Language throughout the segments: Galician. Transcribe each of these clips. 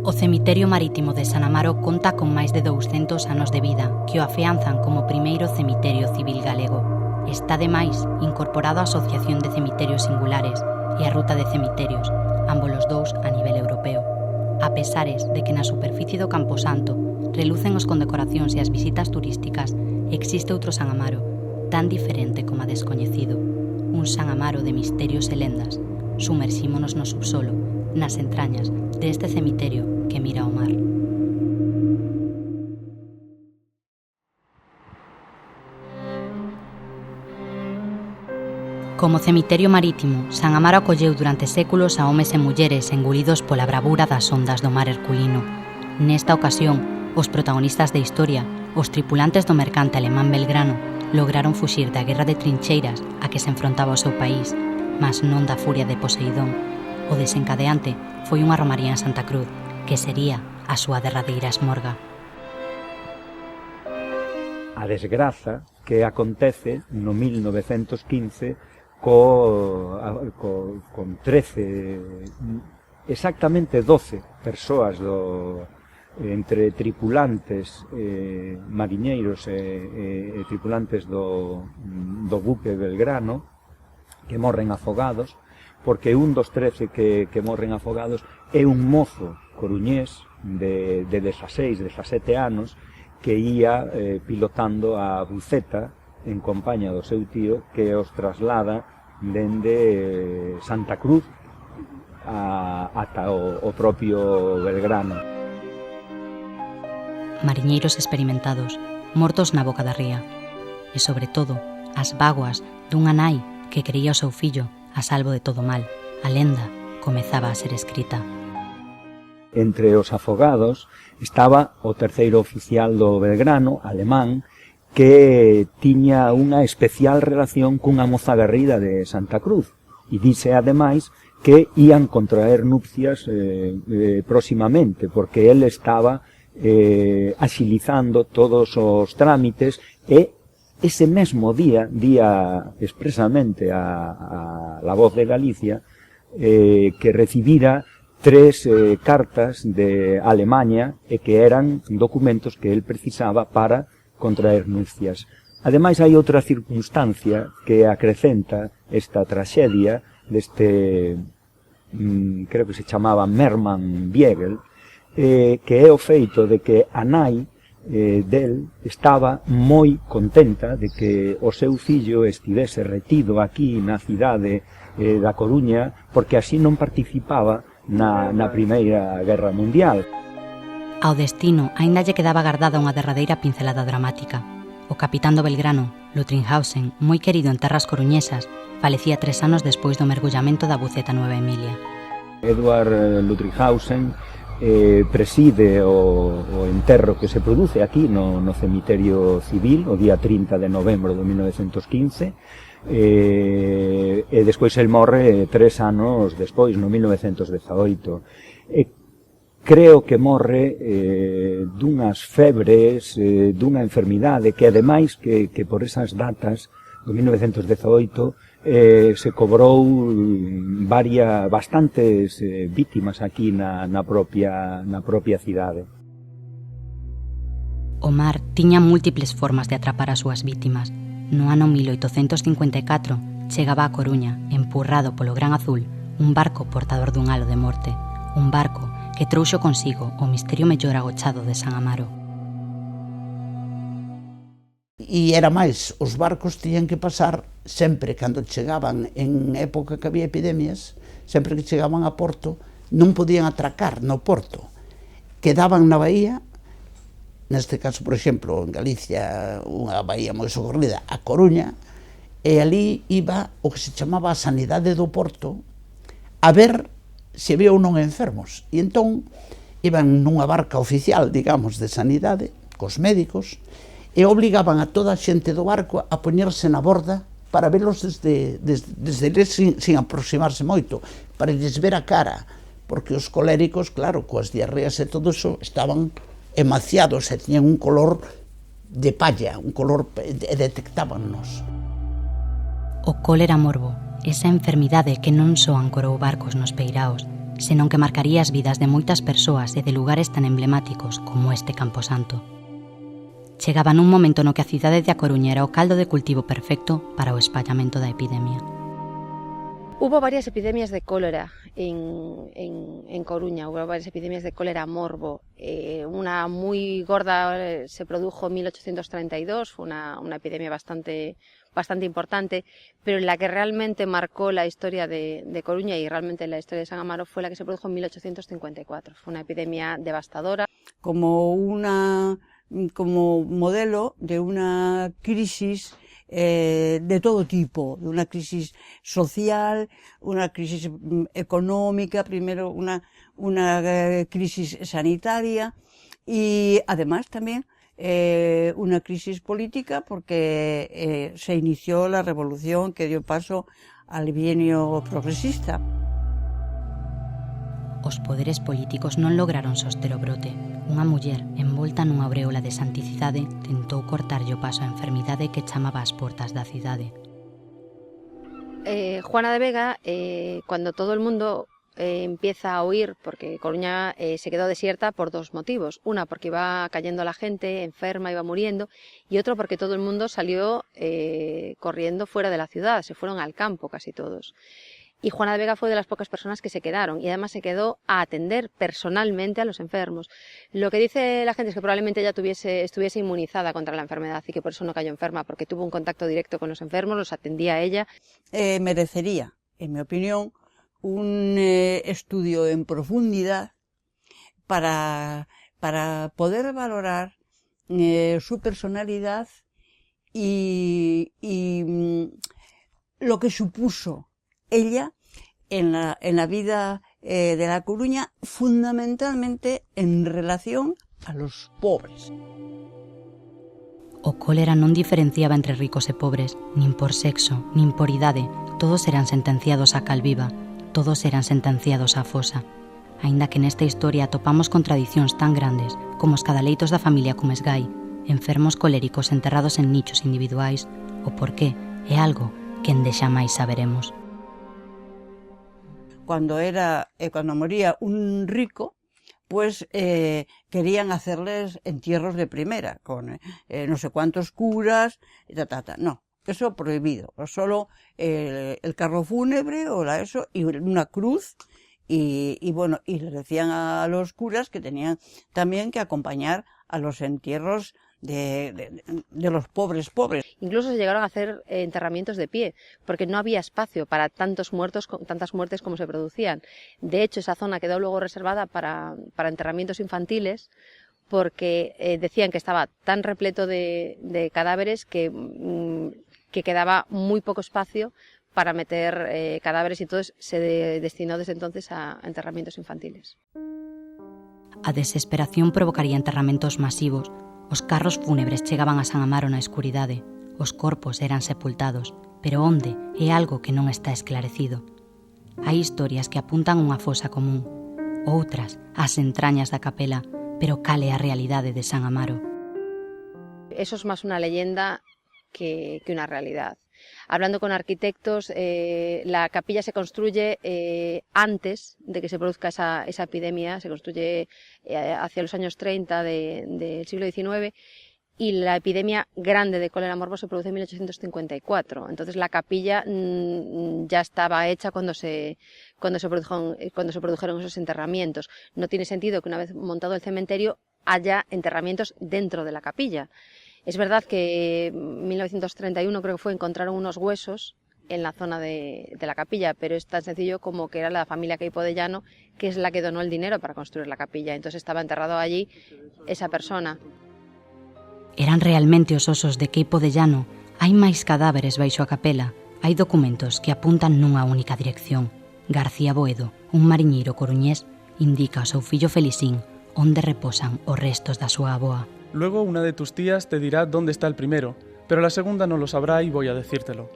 O cemiterio marítimo de San Amaro conta con máis de 200 anos de vida que o afianzan como primeiro cemiterio civil galego. Está ademais incorporado á Asociación de Cemiterios Singulares e a Ruta de Cemiterios, ambos os dous a nivel europeo. A pesares de que na superficie do Camposanto relucen os condecoracións e as visitas turísticas, existe outro San Amaro, tan diferente como a descoñecido. Un San Amaro de misterios e lendas. Sumerxímonos no subsolo, nas entrañas deste cemiterio que mira ao mar. Como cemiterio marítimo, San Amaro acolleu durante séculos a homes e mulleres engolidos pola bravura das ondas do mar herculino. Nesta ocasión, os protagonistas da historia, os tripulantes do mercante alemán Belgrano, lograron fuxir da guerra de trincheiras a que se enfrontaba o seu país, mas non da furia de Poseidón. O desencadeante foi unha romaría en Santa Cruz, que sería a súa derradeira esmorga. A desgraza que acontece no 1915 con 13, exactamente 12 persoas entre tripulantes, mariñeiros e tripulantes do buque Belgrano que morren afogados, porque un dos 13 que morren afogados é un mozo coruñés de 17 anos que ia pilotando a buceta en compañía do seu tío que os traslada dende Santa Cruz ata o propio Belgrano. Mariñeiros experimentados, mortos na boca da ría. E, sobre todo, as bágoas dunha nai que quería o seu fillo a salvo de todo mal. A lenda comezaba a ser escrita. Entre os afogados estaba o terceiro oficial do Belgrano, alemán, que tiña unha especial relación cunha moza garrida de Santa Cruz. E dice, ademais, que ían contraer nupcias próximamente, porque él estaba axilizando todos os trámites e ese mesmo día expresamente a La Voz de Galicia que recibira 3 cartas de Alemanha e que eran documentos que él precisaba para contraer nupcias. Ademais, hai outra circunstancia que acrecenta esta traxedia deste, creo que se chamaba Merman Biegel, que é o feito de que a nai del estaba moi contenta de que o seu fillo estivese retido aquí na cidade da Coruña, porque así non participaba na Primeira Guerra Mundial. Ao destino aínda lle quedaba guardada unha derradeira pincelada dramática. O capitán do Belgrano, Lutringhausen, moi querido en terras coruñesas, falecía 3 anos despois do mergullamento da buceta Nueva Emilia. Edward Lutringhausen preside o enterro que se produce aquí no cemiterio civil o día 30 de novembro de 1915 e despois el morre 3 anos despois, no 1918. Creo que morre dunhas febres, dunha enfermidade que ademais que por esas datas do 1918 se cobrou bastantes vítimas aquí na propia cidade. O mar tiña múltiples formas de atrapar as súas vítimas. No ano 1854 chegaba a Coruña, empurrado polo Gran Azul, un barco portador dun halo de morte, un barco que trouxo consigo o misterio mellor agochado de San Amaro. E era máis, os barcos tiñan que pasar sempre cando chegaban en época que había epidemias, sempre que chegaban a Porto, non podían atracar no Porto. Quedaban na bahía, neste caso, por exemplo, en Galicia, unha bahía moi socorrida, a Coruña, e ali iba o que se chamaba a Sanidade do Porto a ver se había ou non enfermos. E entón, iban nunha barca oficial, digamos, de sanidade, cos médicos, e obligaban a toda a xente do barco a poñerse na borda para velos desde eles sin aproximarse moito, para lles ver a cara, porque os coléricos, claro, coas diarreas e todo iso, estaban emaciados e tiñan un color de palla, un color, e detectábannos. O cólera morbo, esa enfermidade que non só ancorou barcos nos peiraos, senón que marcaría as vidas de moitas persoas e de lugares tan emblemáticos como este Camposanto. Chegaba nun momento no que a cidade de A Coruña era o caldo de cultivo perfecto para o espallamento da epidemia. Hubo varias epidemias de cólera en Coruña, hubo varias epidemias de cólera morbo. Una muy gorda se produjo en 1832, fue una epidemia bastante importante, pero la que realmente marcó la historia de Coruña y realmente la historia de San Amaro fue la que se produjo en 1854. Fue una epidemia devastadora. Como modelo de una crisis de todo tipo, de una crisis social, una crisis económica, primero una crisis sanitaria y además también una crisis política porque se inició la revolución que dio paso al bienio progresista. Os poderes políticos non lograron soster o brote. Unha muller, envolta nunha auréola de santicidade, tentou cortarlle o paso á enfermidade que chamaba ás portas da cidade. Juana de Vega, cuando todo el mundo empieza a huir, porque Coruña se quedó desierta por dos motivos. Una, porque iba cayendo la gente enferma, iba muriendo, y otro, porque todo el mundo salió corriendo fuera de la ciudad, se fueron al campo casi todos. Y Juana de Vega fue de las pocas personas que se quedaron y además se quedó a atender personalmente a los enfermos. Lo que dice la gente es que probablemente ella estuviese inmunizada contra la enfermedad y que por eso no cayó enferma, porque tuvo un contacto directo con los enfermos, los atendía a ella. Merecería, en mi opinión, un estudio en profundidad para poder valorar su personalidad y lo que supuso ella en la vida de La Coruña, fundamentalmente en relación a los pobres. O cólera non diferenciaba entre ricos e pobres, nin por sexo, nin por idade. Todos eran sentenciados á calviva, todos eran sentenciados á fosa. Aínda que nesta historia atopamos contradicións tan grandes como os cadaleitos da familia Comesgai, enfermos coléricos enterrados en nichos individuais, o porqué é algo que ende xamais saberemos. Cuando moría un rico, pues querían hacerles entierros de primera, con no sé cuántos curas, No, eso prohibido, solo el carro fúnebre o y una cruz, y les decían a los curas que tenían también que acompañar a los entierros de los pobres. Incluso se llegaron a hacer enterramientos de pie, porque no había espacio para tantas muertes como se producían. De hecho, esa zona quedó luego reservada para enterramientos infantiles, porque decían que estaba tan repleto de cadáveres que quedaba muy poco espacio para meter cadáveres, y entonces se destinó desde entonces a enterramientos infantiles. A desesperación provocaría enterramentos masivos. Os carros fúnebres chegaban a San Amaro na escuridade, os corpos eran sepultados, pero onde é algo que non está esclarecido. Hai historias que apuntan unha fosa común, outras ás entrañas da capela, pero cal é a realidade de San Amaro? Eso es más una leyenda que una realidad. Hablando con arquitectos, la capilla se construye antes de que se produzca esa epidemia, se construye hacia los años 30 del siglo XIX, y la epidemia grande de cólera morbo se produce en 1854. Entonces la capilla ya estaba hecha cuando se produjeron esos enterramientos. No tiene sentido que una vez montado el cementerio haya enterramientos dentro de la capilla. Es verdad que en 1931 creo que fue, encontraron unos huesos en la zona de la capilla, pero es tan sencillo como que era la familia Queipo de Llano, que es la que donó el dinero para construir la capilla. Entonces estaba enterrado allí esa persona. Eran realmente os osos de Queipo de Llano? Hai máis cadáveres baixo a capela? Hai documentos que apuntan nunha única dirección. García Boedo, un mariñeiro coruñés, indica ao seu fillo Felicín onde reposan os restos da súa avoa. Luego una de tus tías te dirá dónde está el primero, pero la segunda no lo sabrá y voy a decírtelo.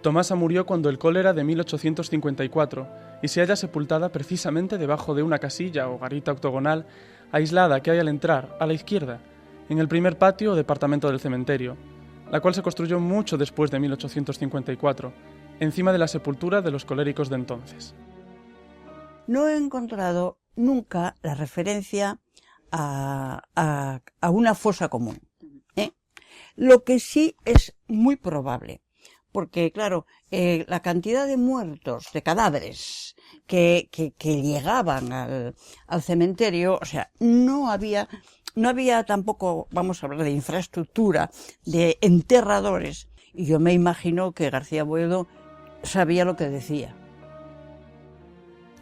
Tomasa murió cuando el cólera de 1854 y se halla sepultada precisamente debajo de una casilla o garita octogonal aislada que hay al entrar, a la izquierda, en el primer patio o departamento del cementerio, la cual se construyó mucho después de 1854, encima de la sepultura de los coléricos de entonces. no he encontrado nunca la referencia a una fosa común. Lo que sí es muy probable, porque claro, la cantidad de muertos, de cadáveres que llegaban al cementerio, o sea, no había tampoco, vamos a hablar de infraestructura, de enterradores, y yo me imagino que García Boedo sabía lo que decía.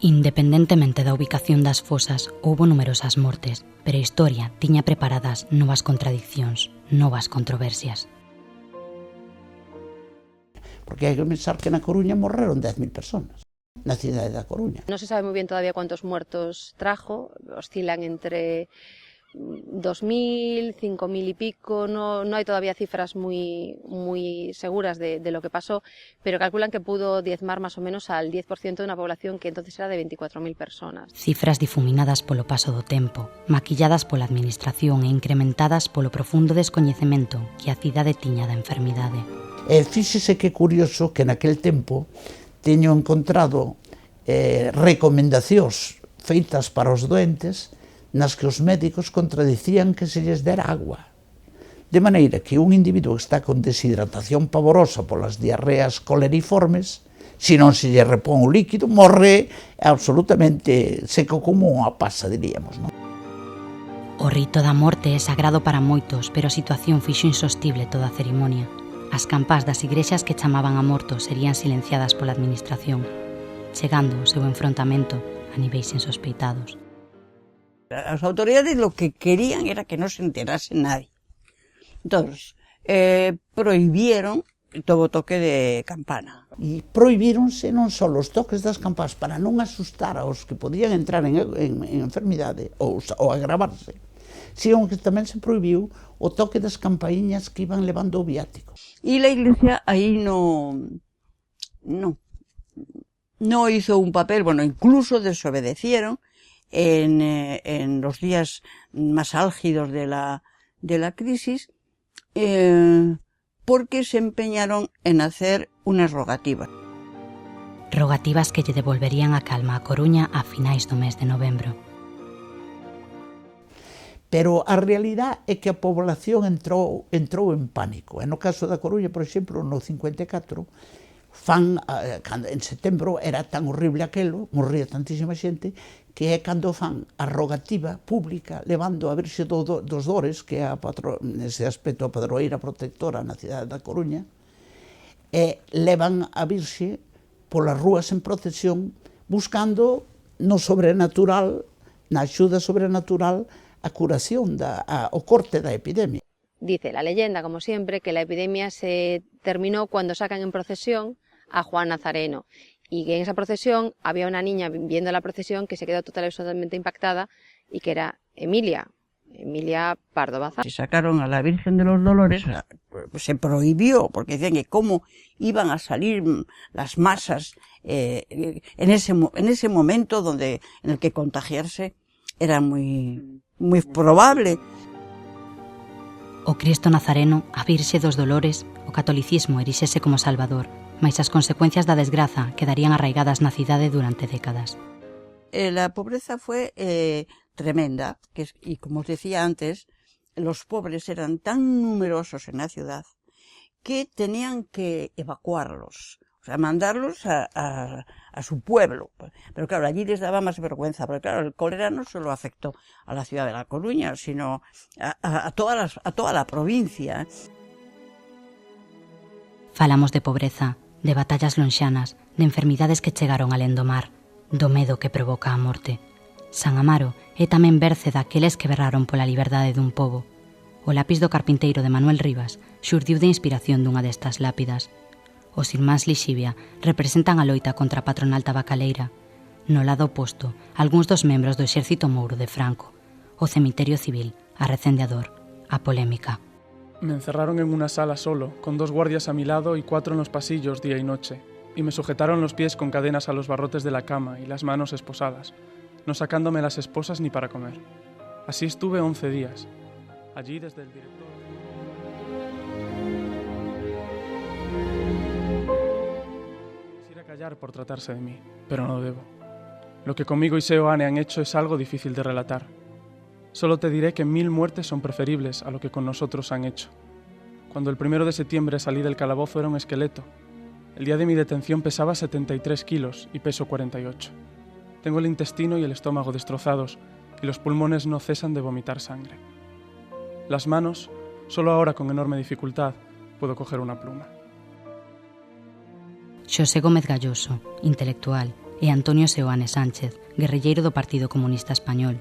Independentemente da ubicación das fosas, houbo numerosas mortes, pero a historia tiña preparadas novas contradiccións, novas controversias. Porque hai que pensar que na Coruña morreron 10.000 personas, na cidade da Coruña. No se sabe muy bien todavía cuántos muertos trajo, oscilan entre 2.000, 5.000 y pico, no hay todavía cifras muy seguras de lo que pasó, pero calculan que pudo diezmar más o menos al 10% de una población que entonces era de 24.000 personas. Cifras difuminadas polo paso do tempo, maquilladas pola administración e incrementadas polo profundo descoñecemento que a cidade tiña da enfermidade. Fíxese que curioso que naquel tempo teño encontrado recomendacións feitas para os doentes nas que os médicos contradicían que se lles dera agua. De maneira que un individuo que está con deshidratación pavorosa polas diarreas coleriformes, se non se lle repón o líquido, morre absolutamente seco como unha pasa, diríamos, non? O rito da morte é sagrado para moitos, pero a situación fixo insostible toda a cerimonia. As campás das igrexas que chamaban a mortos serían silenciadas pola administración, chegando o seu enfrontamento a niveis insospeitados. As autoridades lo que querían era que non se enterase nadie. Entonces, prohibieron todo toque de campana. E prohibíronse non só os toques das campás para non asustar aos que podían entrar en enfermidade ou agravarse, sino que tamén se prohibiu o toque das campaíñas que iban levando o viático. Y la Iglesia ahí no hizo un papel, bueno, incluso desobedecieron en los días más álgidos de la crisis, porque se empeñaron en hacer unas rogativas. Rogativas que lle devolverían a calma a Coruña a finais do mes de novembro. Pero a realidade é que a población entrou en pánico. E no caso da Coruña, por exemplo, no 54, en setembro era tan horrible aquelo, morría tantísima xente, que é cando fan a rogativa pública levando a Virxe dos Dores, que é nese aspecto a padroeira protectora na cidade da Coruña, e levan a Virxe polas rúas en procesión buscando no sobrenatural, na axuda sobrenatural, a curación, o corte da epidemia. Dice la leyenda, como siempre, que la epidemia se terminó cuando sacan en procesión a Juan Nazareno, y que en esa procesión había una niña viendo la procesión que se quedó totalmente impactada, y que era Emilia Pardo Bazán. Si sacaron a la Virgen de los Dolores, se prohibió, porque decían que cómo iban a salir las masas en ese momento en el que contagiarse era muy probable. O Cristo Nazareno, a Virxe dos Dolores, o catolicismo erixese como salvador, mais as consecuencias da desgraza quedarían arraigadas na cidade durante décadas. La pobreza fue tremenda, y como os decía antes, los pobres eran tan numerosos en la ciudad que tenían que evacuarlos, o sea, mandarlos a su pueblo. Pero claro, allí les daba más vergüenza, porque claro, el cólera no solo afectó a la ciudad de La Coruña, sino a toda la provincia. Falamos de pobreza, de batallas lonxanas, de enfermidades que chegaron alén do mar, do medo que provoca a morte. San Amaro é tamén berce daqueles que berraron pola liberdade dun pobo. O lápis do carpinteiro de Manuel Rivas xurdiu de inspiración dunha destas lápidas. Os irmáns Lixivia representan a loita contra a patronal tabacaleira. No lado oposto, algúns dos membros do exército mouro de Franco. O cemiterio civil, a recendeador, a polémica. Me encerraron en una sala solo, con 2 guardias a mi lado y 4 en los pasillos día y noche, y me sujetaron los pies con cadenas a los barrotes de la cama y las manos esposadas, no sacándome las esposas ni para comer. Así estuve 11 días. Allí desde el director... Quisiera callar por tratarse de mí, pero no debo. Lo que conmigo y Seoane han hecho es algo difícil de relatar. Solo te diré que 1000 muertes son preferibles a lo que con nosotros han hecho. Cuando el 1 de septiembre salí del calabozo era un esqueleto. El día de mi detención pesaba 73 kilos y peso 48. Tengo el intestino y el estómago destrozados y los pulmones no cesan de vomitar sangre. Las manos, solo ahora con enorme dificultad, puedo coger una pluma. Xosé Gómez Galloso, intelectual, e Antonio Seoane Sánchez, guerrilleiro do Partido Comunista Español,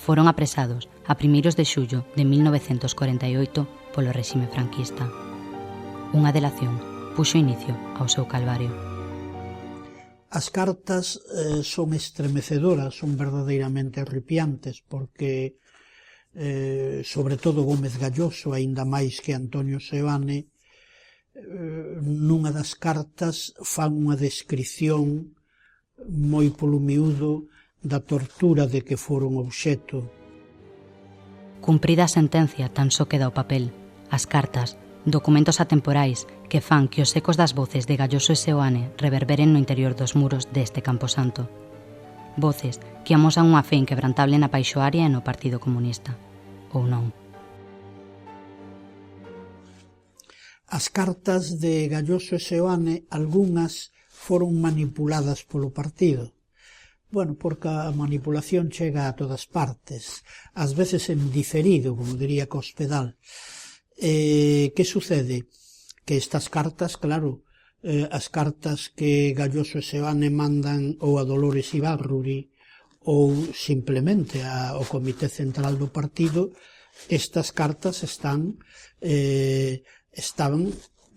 foron apresados a 1 de xullo de 1948 polo réxime franquista. Unha delación puxo inicio ao seu calvario. As cartas son estremecedoras, son verdadeiramente arrepiantes, porque, sobre todo Gómez Galloso, aínda máis que Antonio Seoane, nunha das cartas fan unha descripción moi polo miúdo da tortura de que foron obxeto. Cumprida a sentencia, tan só queda o papel, as cartas, documentos atemporais que fan que os ecos das voces de Galloso e Seoane reverberen no interior dos muros deste camposanto. Voces que amosan unha fe inquebrantable na Paixoaria e no Partido Comunista. Ou non? As cartas de Galloso e Seoane, algunhas foron manipuladas polo partido. Bueno, porque a manipulación chega a todas partes, ás veces en diferido, como diría Cospedal. Que sucede? Que estas cartas, claro, as cartas que Galloso e Seoane mandan ou a Dolores Ibarruri ou simplemente ao Comité Central do Partido, estas cartas estaban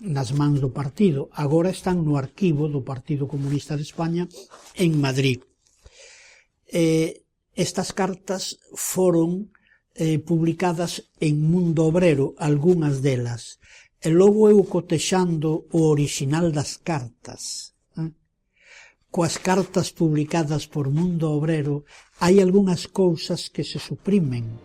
nas mans do partido, agora están no arquivo do Partido Comunista de España en Madrid. Estas cartas foron publicadas en Mundo Obrero, algunhas delas, e logo eu cotexando o orixinal das cartas. Coas cartas publicadas por Mundo Obrero hai algunhas cousas que se suprimen.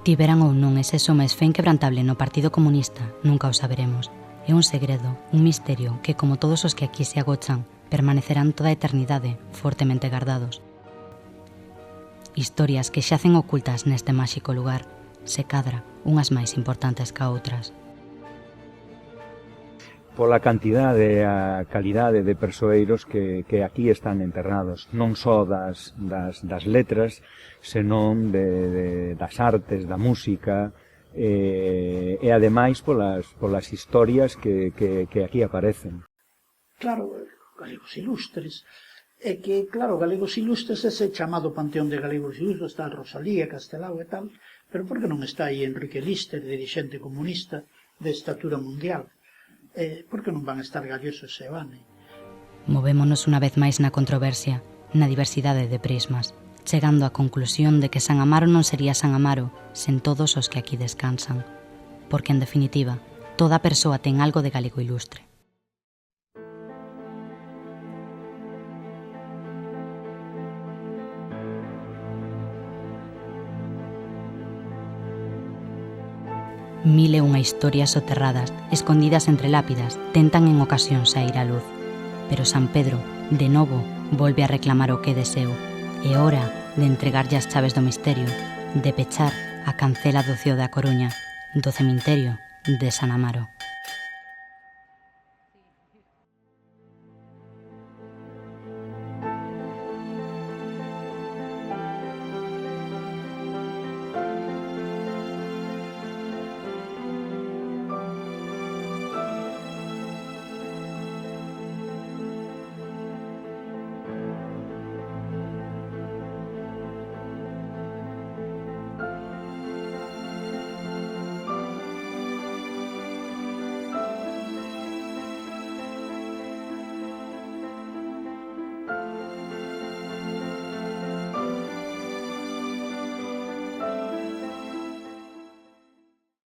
Tiveran ou non ese somes fe inquebrantable no Partido Comunista, nunca o saberemos. É un segredo, un misterio que, como todos os que aquí se agochan, permanecerán toda a eternidade fortemente gardados. Historias que xacen ocultas neste máxico lugar, se cadra, unhas máis importantes ca outras. Pola cantidade e a calidade de persoeiros que aquí están enterrados, non só das letras, senón das artes, da música, e ademais polas historias que aquí aparecen. Claro, galegos ilustres. É que, claro, galegos ilustres, ese chamado panteón de galegos ilustres, está Rosalía, Castelao e tal, pero por que non está aí Enrique Lister, dirixente comunista de estatura mundial? Por que non van a estar Galloso e Seoane? Movémonos unha vez máis na controversia, na diversidade de prismas, chegando á conclusión de que San Amaro non sería San Amaro sen todos os que aquí descansan, porque, en definitiva, toda persoa ten algo de galego ilustre. Mil e unha historias soterradas, escondidas entre lápidas, tentan en ocasión saír á luz. Pero San Pedro, de novo, volve a reclamar o que deseo. É hora de entregarlle as chaves do misterio, de pechar a cancela do Ceo da Coruña, do cemiterio de San Amaro.